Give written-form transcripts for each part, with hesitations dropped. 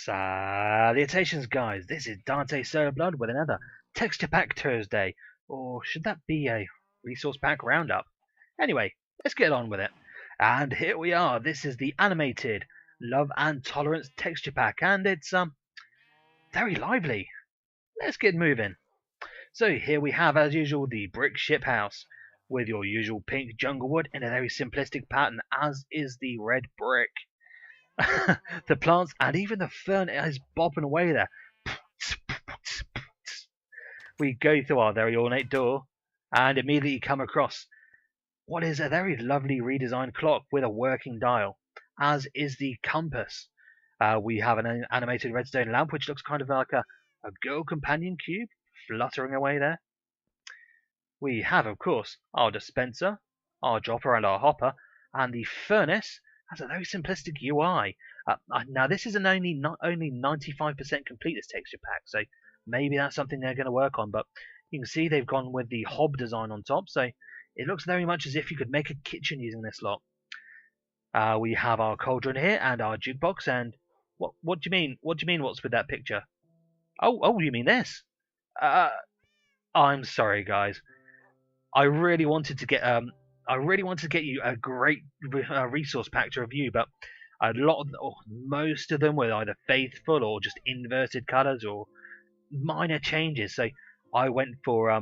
Salutations, guys. This is Dante Solablood with another Texture Pack Thursday. Or should that be a Resource Pack Roundup? Anyway, let's get on with it. And here we are. This is the animated Love and Tolerance Texture Pack, and it's very lively. Let's get moving. So here we have, as usual, the brick ship house with your usual pink jungle wood in a very simplistic pattern, as is the red brick. The plants and even the fern is bopping away there. We go through our very ornate door and immediately come across what is a very lovely redesigned clock with a working dial, as is the compass. We have an animated redstone lamp which looks kind of like a girl companion cube fluttering away there. We have, of course, our dispenser, our dropper and our hopper, and the furnace has a very simplistic UI. Now, this is not only 95% complete, this texture pack, so maybe that's something they're going to work on, but you can see they've gone with the hob design on top, so it looks very much as if you could make a kitchen using this lot. We have our cauldron here and our jukebox, and what do you mean? What do you mean? What's with that picture? Oh, you mean this? I'm sorry, guys. I really wanted to get you a great resource pack to review, but most of them were either faithful or just inverted colours or minor changes. So I went for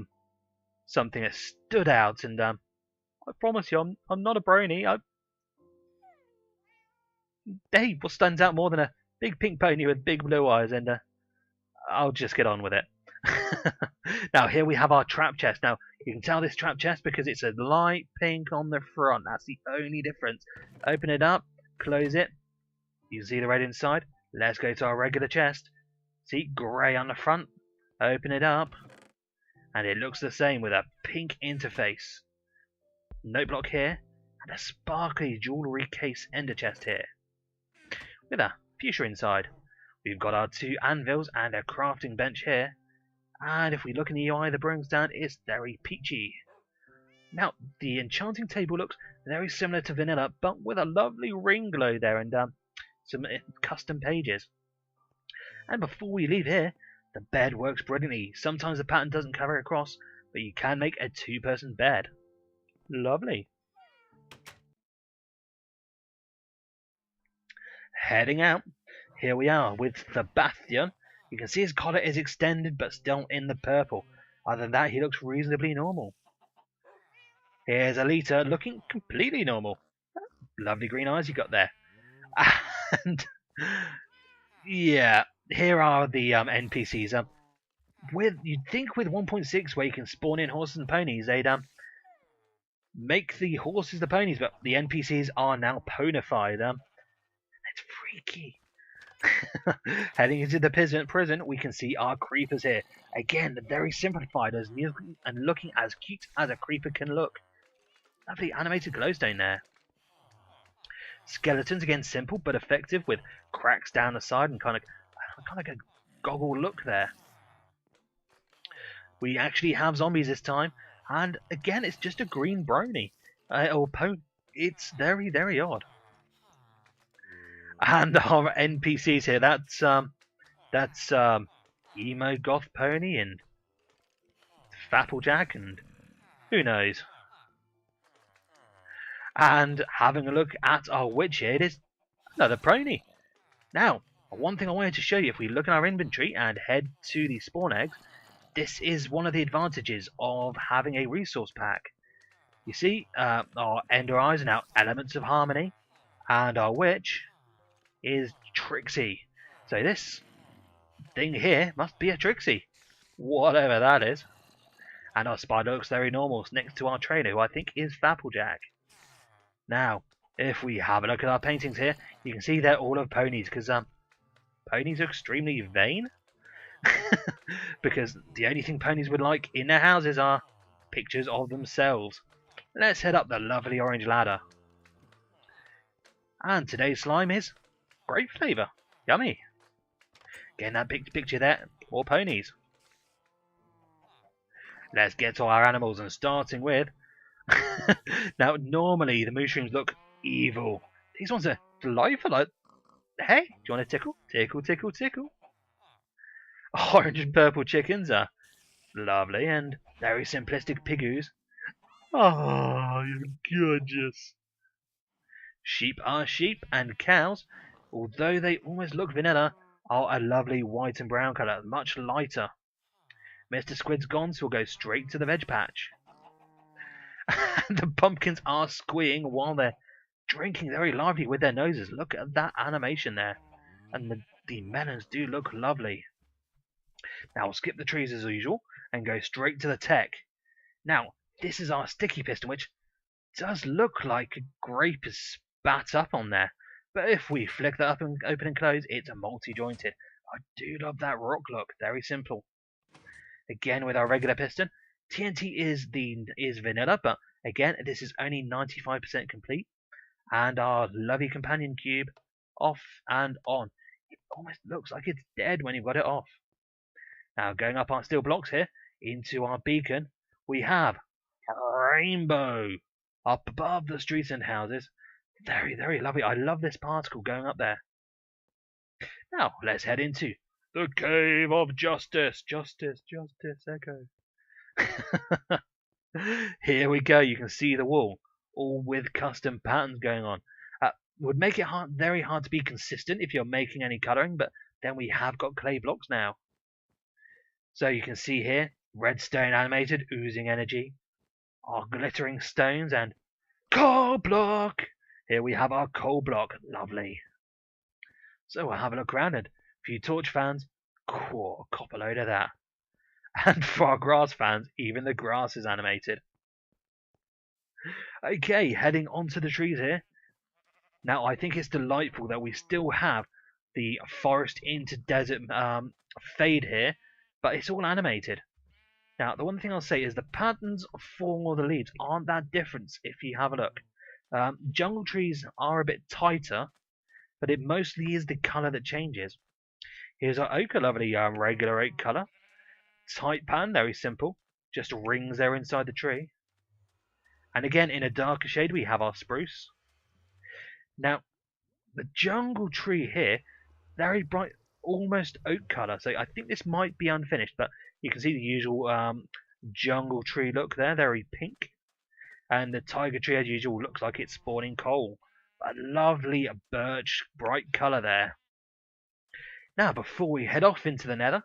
something that stood out, and I promise you, I'm not a brony. Hey, what stands out more than a big pink pony with big blue eyes? And I'll just get on with it. Now here we have our trap chest. Now you can tell this trap chest because it's a light pink on the front. That's the only difference. Open it up, close it. You can see the red inside. Let's go to our regular chest. See, grey on the front. Open it up, and it looks the same with a pink interface. Note block here, and a sparkly jewellery case ender chest here with a fuchsia inside. We've got our two anvils and a crafting bench here. And if we look in the UI, the brewing stand is very peachy. Now, the enchanting table looks very similar to vanilla, but with a lovely ring glow there and some custom pages. And before we leave here, the bed works brilliantly. Sometimes the pattern doesn't cover it across, but you can make a two-person bed. Lovely. Heading out, here we are with the Bastion. You can see his collar is extended but still in the purple. Other than that, he looks reasonably normal. Here's Alita looking completely normal. Lovely green eyes you got there. And yeah, here are the NPCs. You'd think with 1.6 where you can spawn in horses and ponies, they'd make the horses the ponies, but the NPCs are now ponified. It's freaky. Heading into the prison, we can see our creepers here. Again, very simplified and looking as cute as a creeper can look. Lovely animated glowstone there. Skeletons, again simple but effective with cracks down the side and kind of like a goggle look there. We actually have zombies this time, and again it's just a green brony. It's very, very odd. And our NPCs here, that's Emo Goth Pony and Fapplejack and who knows. And having a look at our witch here, it is another pony. Now, one thing I wanted to show you, if we look in our inventory and head to the spawn eggs, this is one of the advantages of having a resource pack. You see, our ender eyes are now elements of harmony, and our witch is Trixie. So this thing here must be a Trixie, whatever that is. And our spider looks very normal next to our trainer, who I think is Fapplejack. Now, if we have a look at our paintings here, you can see they're all of ponies, because ponies are extremely vain. Because the only thing ponies would like in their houses are pictures of themselves. Let's head up the lovely orange ladder. And today's slime is grape flavour. Yummy. Getting that big picture there. More ponies. Let's get to our animals, and starting with... Now, normally the mushrooms look evil. These ones are delightful. hey, do you want a tickle? Tickle, tickle, tickle. Orange and purple chickens are lovely and very simplistic piggoos. Oh, you're gorgeous. Sheep are sheep, and cows, although they almost look vanilla, are a lovely white and brown colour, much lighter. Mr. Squid's gone, so we'll go straight to the veg patch. The pumpkins are squeeing while they're drinking very lively with their noses. Look at that animation there. And the melons do look lovely. Now we'll skip the trees as usual and go straight to the tech. Now, this is our sticky piston, which does look like a grape is spat up on there. But if we flick that up and open and close, it's a multi-jointed. I do love that rock look. Very simple. Again with our regular piston. TNT is vanilla, but again, this is only 95% complete. And our lovely companion cube, off and on. It almost looks like it's dead when you've got it off. Now, going up our steel blocks here, into our beacon, we have rainbow up above the streets and houses. Very, very lovely. I love this particle going up there. Now, let's head into the Cave of Justice. Justice, Justice, Echo. Here we go. You can see the wall, all with custom patterns going on. Would make it very hard to be consistent if you're making any colouring, but then we have got clay blocks now. So you can see here, redstone animated, oozing energy, our glittering stones, and coal block. Here we have our coal block, lovely. So we'll have a look around, and a few torch fans, cool, cop a load of that. And for our grass fans, even the grass is animated. Okay, heading onto the trees here. Now, I think it's delightful that we still have the forest into desert fade here, but it's all animated. Now, the one thing I'll say is the patterns for the leaves aren't that different if you have a look. Jungle trees are a bit tighter, but it mostly is the colour that changes. Here's our oak, a lovely regular oak colour. Tight pattern, very simple, just rings there inside the tree. And again, in a darker shade, we have our spruce. Now, the jungle tree here, very bright, almost oak colour. So I think this might be unfinished, but you can see the usual jungle tree look there, very pink. And the tiger tree, as usual, looks like it's spawning coal. A lovely birch, bright colour there. Now, before we head off into the nether,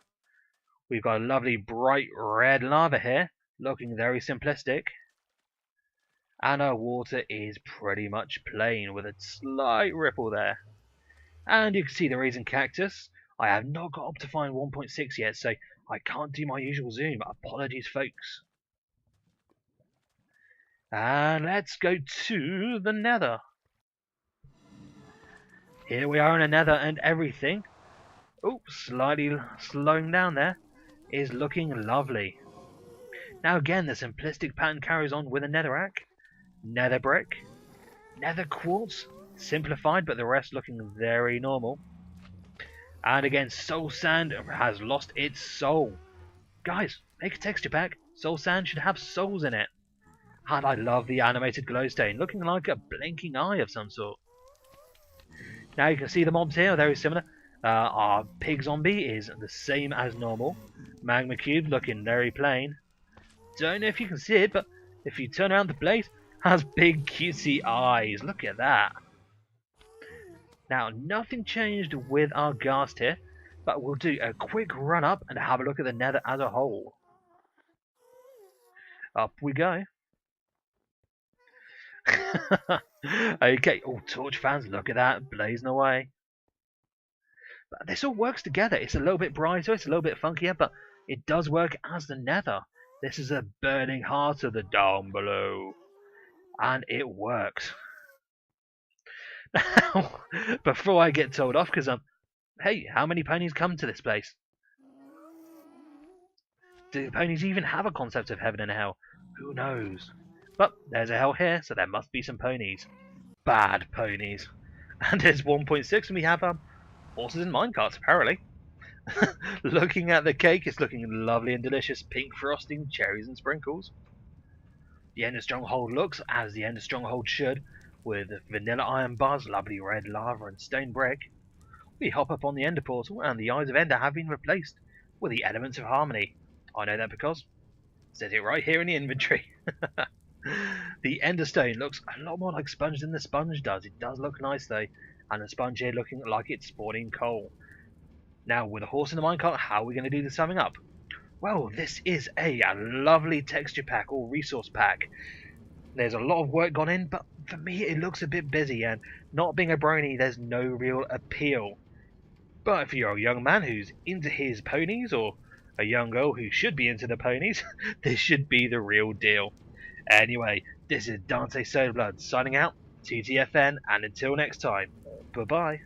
we've got a lovely bright red lava here, looking very simplistic. And our water is pretty much plain with a slight ripple there. And you can see the reason cactus. I have not got up to find 1.6 yet, so I can't do my usual zoom. Apologies, folks. And let's go to the nether. Here we are in the nether, and everything, slightly slowing down there, is looking lovely. Now again, the simplistic pattern carries on with a netherrack, nether brick, nether quartz, simplified, but the rest looking very normal. And again, soul sand has lost its soul. Guys, make a texture pack. Soul sand should have souls in it. And I love the animated glowstone, looking like a blinking eye of some sort. Now you can see the mobs here are very similar. Our pig zombie is the same as normal. Magma cube looking very plain. Don't know if you can see it, but if you turn around the plate, has big cutesy eyes. Look at that. Now, nothing changed with our ghast here, but we'll do a quick run up and have a look at the nether as a whole. Up we go. Okay, torch fans, look at that, blazing away. But this all works together. It's a little bit brighter, it's a little bit funkier, but it does work as the nether. This is a burning heart of the down below. And it works. Now, before I get told off, because hey, how many ponies come to this place? Do ponies even have a concept of heaven and hell? Who knows? But there's a hell here, so there must be some ponies. Bad ponies. And there's 1.6, and we have horses and minecarts, apparently. Looking at the cake, it's looking lovely and delicious. Pink frosting, cherries and sprinkles. The Ender Stronghold looks as the Ender Stronghold should, with vanilla iron bars, lovely red lava and stone brick. We hop up on the Ender portal, and the Eyes of Ender have been replaced with the Elements of Harmony. I know that because it says it right here in the inventory. The Ender Stone looks a lot more like sponge than the sponge does. It does look nice though, and the sponge here looking like it's spawning coal. Now, with a horse in the minecart, how are we going to do the summing up? Well, this is a lovely texture pack or resource pack. There's a lot of work gone in, but for me it looks a bit busy, and not being a brony, there's no real appeal. But if you're a young man who's into his ponies, or a young girl who should be into the ponies, this should be the real deal. Anyway, this is Dante Solablood signing out, TTFN, and until next time, bye bye.